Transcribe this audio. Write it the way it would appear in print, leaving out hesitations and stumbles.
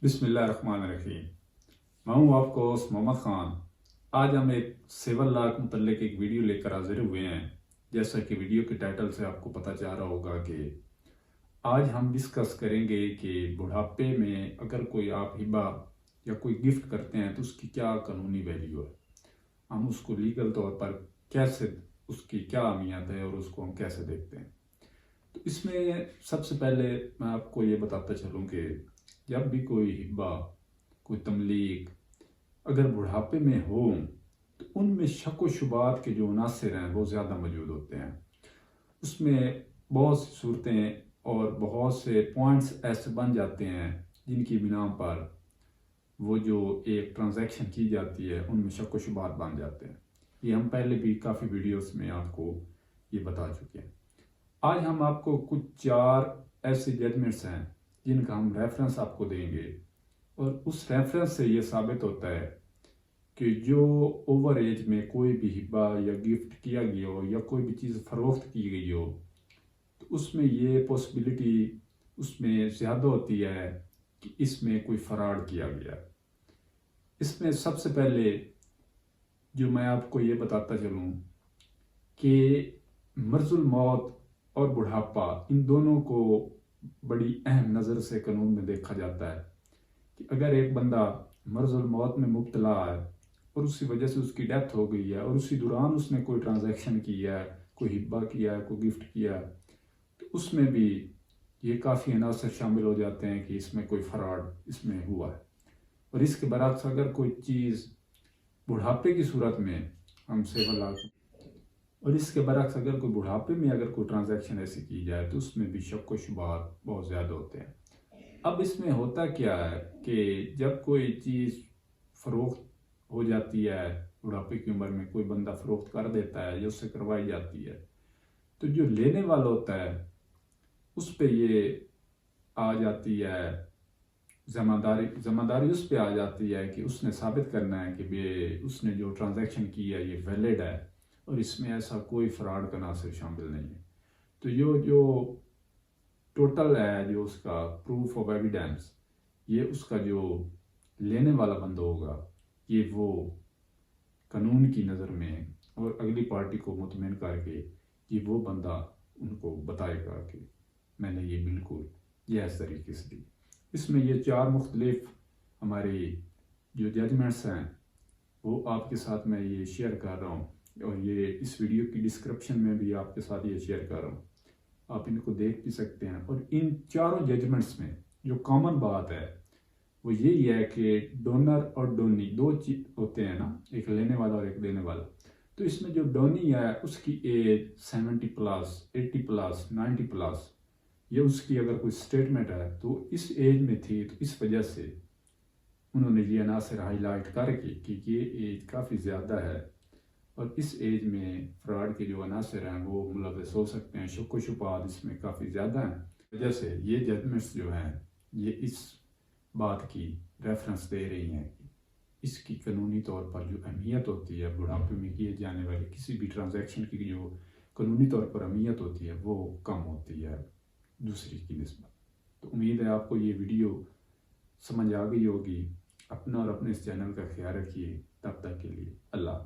बिस्मिल्लाहिर्रहमानिर्रहीम। मैं हूँ आपको मोहम्मद ख़ान। आज हम एक सिविल लॉ के मुतल्लिक एक वीडियो लेकर हाजिर हुए हैं। जैसा कि वीडियो के टाइटल से आपको पता चल रहा होगा कि आज हम डिस्कस करेंगे कि बुढ़ापे में अगर कोई आप हिबा या कोई गिफ्ट करते हैं तो उसकी क्या कानूनी वैल्यू है, हम उसको लीगल तौर पर कैसे, उसकी क्या अहमियत है और उसको हम कैसे देखते हैं। तो इसमें सबसे पहले मैं आपको ये बताता चलूँ कि जब भी कोई हिबा, कोई तमलीक अगर बुढ़ापे में हो तो उनमें शक व शुबात के जो अनासर हैं वो ज़्यादा मौजूद होते हैं। उसमें बहुत सी सूरतें और बहुत से पॉइंट्स ऐसे बन जाते हैं जिनकी बिना पर वो जो एक ट्रांजैक्शन की जाती है उनमें शक व शुबात बन जाते हैं। ये हम पहले भी काफ़ी वीडियोस में आपको ये बता चुके हैं। आज हम आपको कुछ 4 ऐसे जजमेंट्स हैं जिनका हम रेफरेंस आपको देंगे और उस रेफरेंस से ये साबित होता है कि जो ओवर एज में कोई भी हिबा या गिफ्ट किया गया हो या कोई भी चीज़ फ़रोख्त की गई हो तो उसमें ये पॉसिबिलिटी उसमें ज़्यादा होती है कि इसमें कोई फ़राड किया गया। इसमें सबसे पहले जो मैं आपको ये बताता चलूँ कि मर्जुल मौत और बुढ़ापा इन दोनों को बड़ी अहम नज़र से कानून में देखा जाता है कि अगर एक बंदा मर्जुल मौत में मुब्तला है और उसी वजह से उसकी डेथ हो गई है और उसी दौरान उसने कोई ट्रांजैक्शन किया है, कोई हिब्बा किया है, कोई गिफ्ट किया है, तो उसमें भी ये काफ़ी अनासर शामिल हो जाते हैं कि इसमें कोई फ़राड इसमें हुआ है। और इसके बरक्स अगर कोई चीज़ बुढ़ापे की सूरत में हम सिविल लॉ और इसके बरक्स अगर कोई बुढ़ापे में अगर कोई ट्रांजैक्शन ऐसी की जाए तो उसमें भी शक व शुबात बहुत ज़्यादा होते हैं। अब इसमें होता क्या है कि जब कोई चीज़ फ़रोख्त हो जाती है, बुढ़ापे की उम्र में कोई बंदा फ़रोख्त कर देता है या उससे करवाई जाती है, तो जो लेने वाला होता है उस पे ये आ जाती है ज़िम्मेदारी उस पे आ जाती है कि उसने साबित करना है कि ये उसने जो ट्रांजैक्शन की है ये वैलिड है और इसमें ऐसा कोई फ्रॉड का नासिर शामिल नहीं है। तो जो टोटल है जो उसका प्रूफ ऑफ एविडेंस, ये उसका जो लेने वाला बंदा होगा ये वो कानून की नज़र में और अगली पार्टी को मुतमईन करके ये वो बंदा उनको बताएगा कि मैंने ये बिल्कुल ये इस तरीके से दी। इसमें ये 4 मुख्तलिफ हमारी जो जजमेंट्स हैं वो आपके साथ मैं ये शेयर कर रहा हूँ और ये इस वीडियो की डिस्क्रिप्शन में भी आपके साथ ये शेयर कर रहा हूँ, आप इनको देख भी सकते हैं। और इन चारों जजमेंट्स में जो कॉमन बात है वो यही है कि डोनर और डोनी दो चीज होते हैं ना, एक लेने वाला और एक देने वाला। तो इसमें जो डोनी है उसकी एज 70+, 80+, 90+, ये उसकी अगर कोई स्टेटमेंट है तो इस एज में थी, तो इस वजह से उन्होंने ये अनासर हाईलाइट करके कि ये एज काफ़ी ज़्यादा है और इस एज में फ्रॉड के जो अनासर हैं वो मुलव्वस हो सकते हैं, शक व शुबात इसमें काफ़ी ज़्यादा हैं। वजह से ये जजमेंट्स जो हैं ये इस बात की रेफरेंस दे रही हैं कि इसकी कानूनी तौर पर जो अहमियत होती है बुढ़ापे में किए जाने वाले किसी भी ट्रांजैक्शन की जो कानूनी तौर पर अहमियत होती है वो कम होती है दूसरी की निस्बत। तो उम्मीद है आपको ये वीडियो समझ आ गई होगी। अपना और अपने इस चैनल का ख्याल रखिए। तब तक के लिए अल्लाह।